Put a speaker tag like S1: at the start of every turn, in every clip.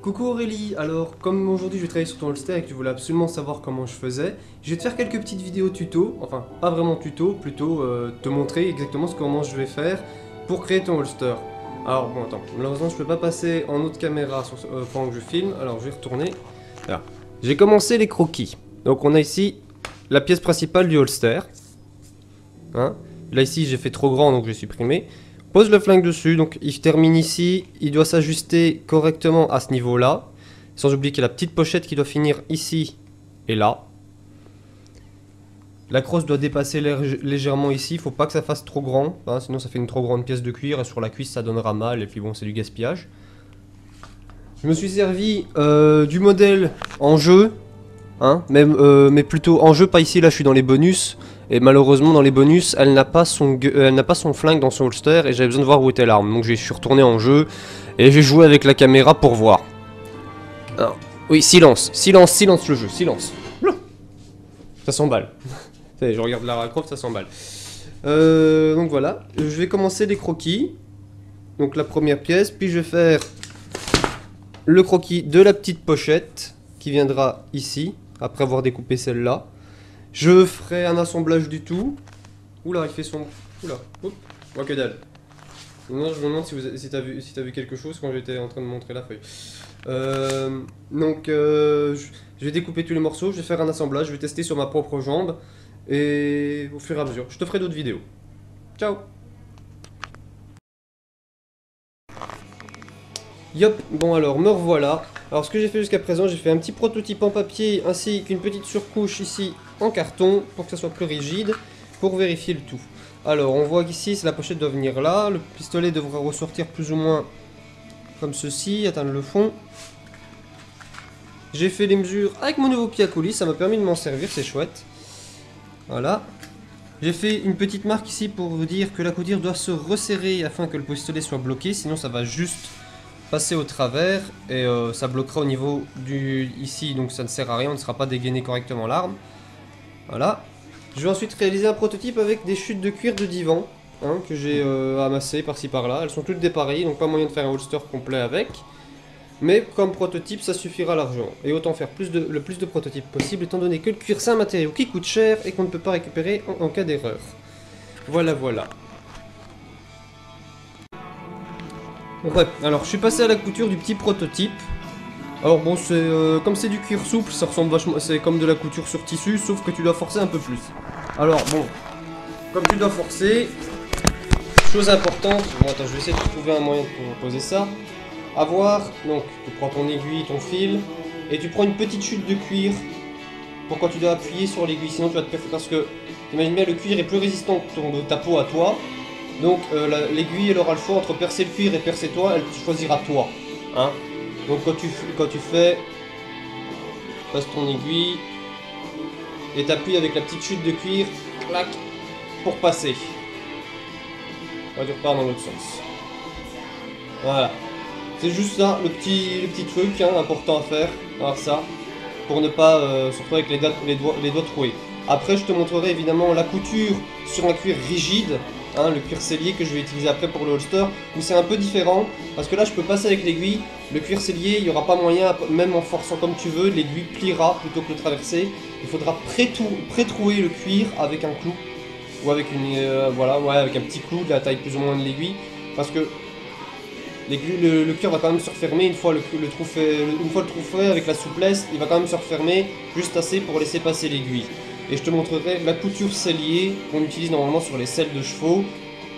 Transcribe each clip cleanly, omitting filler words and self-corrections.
S1: Coucou Aurélie, alors comme aujourd'hui je vais travailler sur ton holster et que tu voulais absolument savoir comment je faisais, je vais te faire quelques petites vidéos tuto, enfin pas vraiment tuto, plutôt te montrer exactement comment je vais faire pour créer ton holster. Alors bon attends, malheureusement je peux pas passer en autre caméra pendant que je filme, alors je vais retourner. Là. J'ai commencé les croquis, donc on a ici la pièce principale du holster. Hein. Là ici j'ai fait trop grand donc j'ai supprimé. Pose le flingue dessus, donc il termine ici, il doit s'ajuster correctement à ce niveau-là. Sans oublier qu'il y a la petite pochette qui doit finir ici et là. La crosse doit dépasser légèrement ici, il faut pas que ça fasse trop grand, hein, sinon ça fait une trop grande pièce de cuir et sur la cuisse ça donnera mal et puis bon c'est du gaspillage. Je me suis servi du modèle en jeu, hein, mais plutôt en jeu, pas ici, là je suis dans les bonus. Et malheureusement dans les bonus, elle n'a pas son flingue dans son holster et j'avais besoin de voir où était l'arme. Donc je suis retourné en jeu et j'ai joué avec la caméra pour voir. Alors, oui, silence le jeu, silence. Ça s'emballe. Je regarde Lara Croft, ça s'emballe. Donc voilà, je vais commencer les croquis. Donc la première pièce, puis je vais faire le croquis de la petite pochette qui viendra ici, après avoir découpé celle-là. Je ferai un assemblage du tout. Oula, il fait son... Oula, hop, moi que dalle. Non, je me demande si t'as vu quelque chose quand j'étais en train de montrer la feuille. Je vais découper tous les morceaux, je vais faire un assemblage, je vais tester sur ma propre jambe. Et au fur et à mesure, je te ferai d'autres vidéos. Ciao. Yop, bon alors, me revoilà. Alors ce que j'ai fait jusqu'à présent, j'ai fait un petit prototype en papier ainsi qu'une petite surcouche ici en carton pour que ça soit plus rigide, pour vérifier le tout. Alors on voit qu'ici la pochette doit venir là, le pistolet devra ressortir plus ou moins comme ceci, atteindre le fond. J'ai fait les mesures avec mon nouveau pied à coulis, ça m'a permis de m'en servir, c'est chouette. Voilà. J'ai fait une petite marque ici pour vous dire que la couture doit se resserrer afin que le pistolet soit bloqué, sinon ça va juste passer au travers et ça bloquera au niveau du ici, donc ça ne sert à rien, on ne sera pas dégainé correctement l'arme. Voilà. Je vais ensuite réaliser un prototype avec des chutes de cuir de divan, hein, que j'ai amassées par-ci par-là. Elles sont toutes dépareillées, donc pas moyen de faire un holster complet avec. Mais comme prototype, ça suffira largement. Et autant faire le plus de prototypes possible, étant donné que le cuir c'est un matériau qui coûte cher et qu'on ne peut pas récupérer en cas d'erreur. Voilà, voilà. Ouais, alors je suis passé à la couture du petit prototype. Alors bon, c'est comme c'est du cuir souple, ça ressemble vachement, c'est comme de la couture sur tissu, sauf que tu dois forcer un peu plus. Alors bon, comme tu dois forcer, chose importante, bon attends, je vais essayer de trouver un moyen pour poser ça. Avoir, donc tu prends ton aiguille, ton fil, et tu prends une petite chute de cuir pour quand tu dois appuyer sur l'aiguille, sinon tu vas te percer parce que, t'imagines bien, le cuir est plus résistant que ta peau à toi. Donc l'aiguille elle aura le choix entre percer le cuir et percer toi, elle choisira toi. Hein. Donc quand tu fais, passe ton aiguille et t'appuies avec la petite chute de cuir, clac, pour passer. Tu repars dans l'autre sens. Voilà. C'est juste ça, le petit truc hein, important à faire. Alors ça, pour ne pas se retrouver avec les doigts troués. Après je te montrerai évidemment la couture sur un cuir rigide. Hein, le cuir sellier que je vais utiliser après pour le holster, où c'est un peu différent, parce que là je peux passer avec l'aiguille, le cuir sellier, il n'y aura pas moyen, même en forçant comme tu veux, l'aiguille pliera plutôt que le traverser. Il faudra pré-trouer le cuir avec un clou, ou avec voilà, ouais, avec un petit clou de la taille plus ou moins de l'aiguille, parce que le cuir va quand même se refermer une fois le trou fait avec la souplesse, il va quand même se refermer juste assez pour laisser passer l'aiguille. Et je te montrerai la couture sellier qu'on utilise normalement sur les selles de chevaux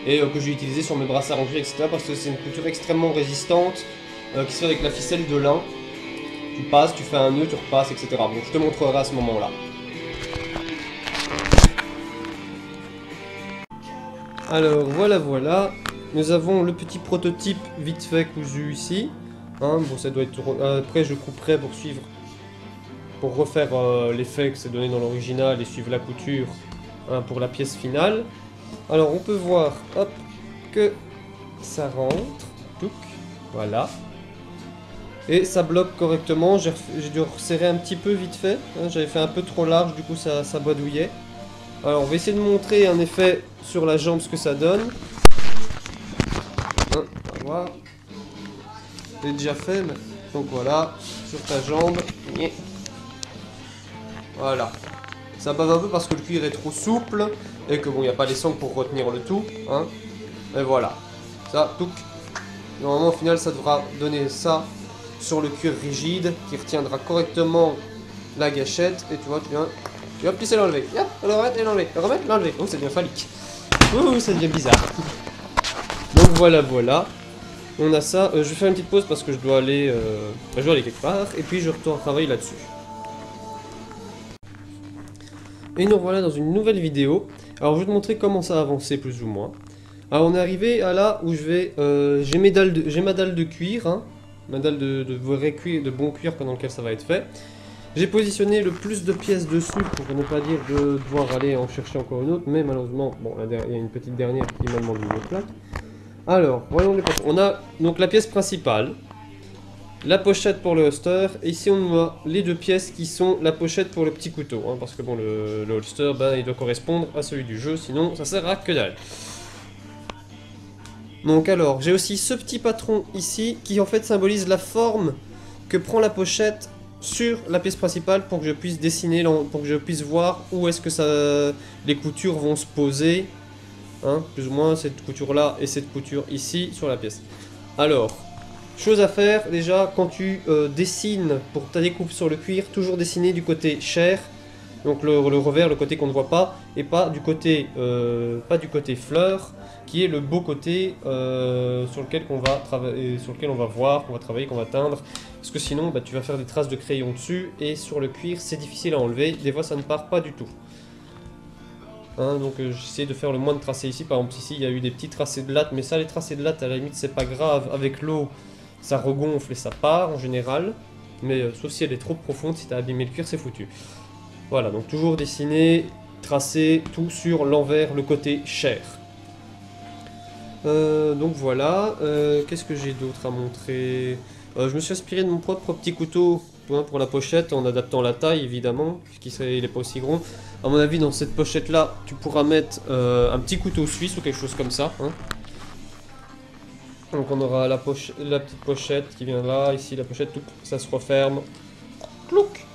S1: et que j'ai utilisé sur mes brassards en cuir, etc. parce que c'est une couture extrêmement résistante qui se fait avec la ficelle de lin. Tu passes, tu fais un nœud, tu repasses, etc. Bon, je te montrerai à ce moment-là. Alors voilà, voilà. Nous avons le petit prototype vite fait cousu ici. Hein, bon, ça doit être. Après, je couperai pour suivre. Pour refaire l'effet que c'est donné dans l'original et suivre la couture hein, pour la pièce finale. Alors on peut voir hop, que ça rentre, touc, voilà. Et ça bloque correctement, j'ai dû resserrer un petit peu vite fait, hein, j'avais fait un peu trop large, du coup ça boidouillait. Alors on va essayer de montrer un effet sur la jambe ce que ça donne. Hein, on va voir. Je l'ai déjà fait mais... Donc voilà, sur ta jambe. Voilà. Ça bave un peu parce que le cuir est trop souple et que bon, il n'y a pas les sangles pour retenir le tout. Hein. Et voilà. Ça, touc. Normalement, au final, ça devra donner ça sur le cuir rigide qui retiendra correctement la gâchette. Et tu vois, tu vas plisser l'enlever. Hop, le remettre et l'enlever. Le remettre, l'enlever. Oh, ça devient phallique. Oh, ça devient bizarre. Donc voilà, voilà. On a ça. Je vais faire une petite pause parce que je dois aller quelque part. Et puis je retourne travailler là-dessus. Et nous revoilà dans une nouvelle vidéo. Alors je vais te montrer comment ça a avancé plus ou moins. Alors on est arrivé à là où je vais... j'ai ma dalle de cuir, hein, ma dalle de vrai cuir, de bon cuir dans lequel ça va être fait. J'ai positionné le plus de pièces dessus pour ne pas dire de devoir aller en chercher encore une autre. Mais malheureusement, bon, il y a une petite dernière qui m'a demandé une autre plaque. Alors, voyons les patrons. On a donc la pièce principale. La pochette pour le holster, et ici on a les deux pièces qui sont la pochette pour le petit couteau, hein, parce que bon, le holster, ben, il doit correspondre à celui du jeu, sinon ça sert à que dalle. Donc alors, j'ai aussi ce petit patron ici, qui en fait symbolise la forme que prend la pochette sur la pièce principale, pour que je puisse dessiner, pour que je puisse voir où est-ce que les coutures vont se poser, hein, plus ou moins cette couture là et cette couture ici sur la pièce. Alors... chose à faire, déjà, quand tu dessines pour ta découpe sur le cuir, toujours dessiner du côté chair, donc le revers, le côté qu'on ne voit pas, et pas du côté fleur, qui est le beau côté sur lequel on va travailler, sur lequel on va voir, qu'on va travailler, qu'on va teindre, parce que sinon, bah, tu vas faire des traces de crayon dessus, et sur le cuir, c'est difficile à enlever, des fois ça ne part pas du tout. Hein, donc j'essaie de faire le moins de tracés ici, par exemple ici il y a eu des petits tracés de latte, mais ça les tracés de latte à la limite c'est pas grave, avec l'eau ça regonfle et ça part en général, mais sauf si elle est trop profonde, si tu as abîmé le cuir, c'est foutu. Voilà, donc toujours dessiner, tracer tout sur l'envers, le côté chair. Donc voilà, qu'est-ce que j'ai d'autre à montrer? Je me suis inspiré de mon propre petit couteau pour la pochette, en adaptant la taille évidemment, puisqu'il n'est pas aussi gros. À mon avis, dans cette pochette là, tu pourras mettre un petit couteau suisse ou quelque chose comme ça. Hein. Donc on aura la petite pochette qui vient là, ici la pochette, tout, ça se referme, clouc,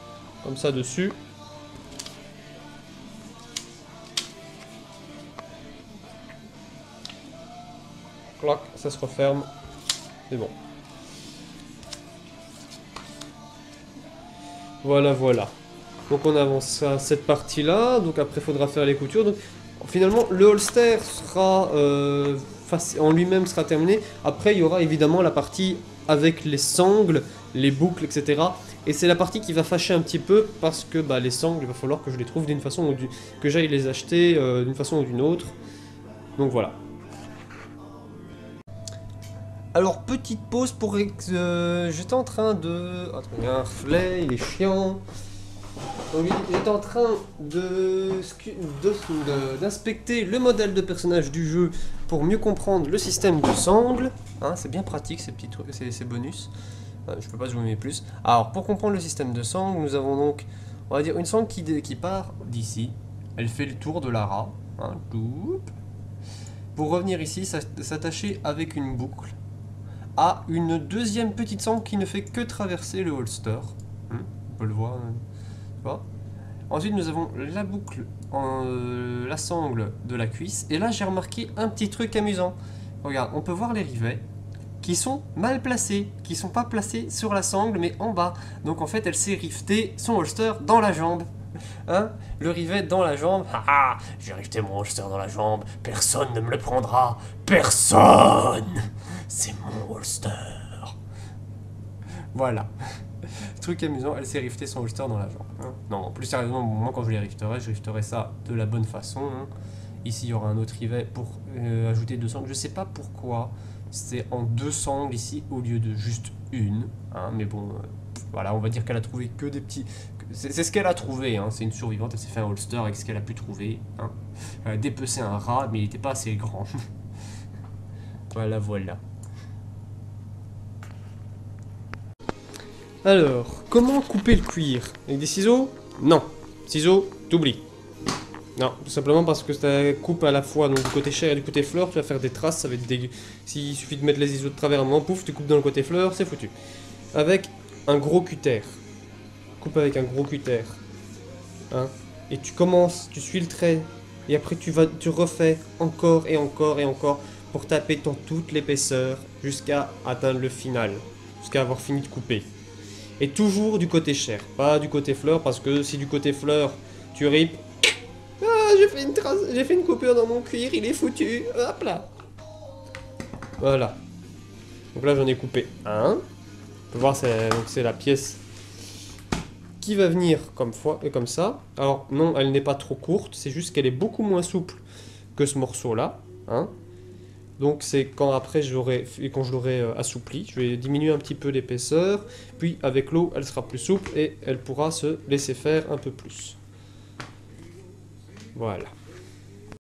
S1: comme ça dessus. Cloc, ça se referme, c'est bon. Voilà, voilà. Donc on avance à cette partie là, donc après il faudra faire les coutures. Donc finalement le holster sera... en lui-même sera terminé. Après, il y aura évidemment la partie avec les sangles, les boucles, etc. Et c'est la partie qui va fâcher un petit peu parce que bah, les sangles, il va falloir que je les trouve d'une façon ou que j'aille les acheter d'une façon ou d'une autre. Donc voilà. Alors, petite pause pour... j'étais en train de... Attends, il y a un reflet, il est chiant. Donc, il est en train d'inspecter le modèle de personnage du jeu pour mieux comprendre le système de sangle. Hein, c'est bien pratique ces petits trucs, ces bonus. Je peux pas zoomer plus. Alors pour comprendre le système de sangle, nous avons donc, on va dire, une sangle qui part d'ici. Elle fait le tour de l'ara. Hein, pour revenir ici, s'attacher avec une boucle à une deuxième petite sangle qui ne fait que traverser le holster. On peut le voir. Ensuite nous avons la boucle, la sangle de la cuisse, et là j'ai remarqué un petit truc amusant. Regarde, on peut voir les rivets qui sont mal placés, qui sont pas placés sur la sangle mais en bas. Donc en fait elle s'est rivetée son holster dans la jambe. Hein, le rivet dans la jambe. Haha, j'ai rifté mon holster dans la jambe, personne ne me le prendra, personne. C'est mon holster. Voilà. Truc amusant, elle s'est riftée son holster dans la jambe. Hein. Non, plus sérieusement, moi quand je rifterai ça de la bonne façon. Hein. Ici, il y aura un autre rivet pour ajouter 2 sangles. Je sais pas pourquoi c'est en 2 sangles ici au lieu de juste une. Hein. Mais bon, voilà, on va dire qu'elle a trouvé que des petits... C'est ce qu'elle a trouvé, hein. C'est une survivante, elle s'est fait un holster avec ce qu'elle a pu trouver. Hein. Elle a dépecé un rat, mais il n'était pas assez grand. Voilà, voilà. Alors, comment couper le cuir? Avec des ciseaux? Non. Ciseaux, t'oublies. Non, tout simplement parce que ça coupe à la fois donc, du côté chair et du côté fleur, tu vas faire des traces, ça va être dégueu. S'il suffit de mettre les ciseaux de travers à un moment, pouf, tu coupes dans le côté fleur, c'est foutu. avec un gros cutter. Coupe avec un gros cutter. Hein? Et tu commences, tu suis le trait. Et après tu refais encore et encore et encore pour taper dans toute l'épaisseur jusqu'à atteindre le final. Jusqu'à avoir fini de couper. Et toujours du côté chair, pas du côté fleur, parce que si du côté fleur tu ripes, ah, j'ai fait une coupure dans mon cuir, il est foutu, hop là. Voilà. Donc là j'en ai coupé un. On peut voir c'est la pièce qui va venir comme ça. Alors non, elle n'est pas trop courte, c'est juste qu'elle est beaucoup moins souple que ce morceau là. Hein. Donc c'est quand je l'aurai assoupli, je vais diminuer un petit peu l'épaisseur, puis avec l'eau elle sera plus souple et elle pourra se laisser faire un peu plus. Voilà.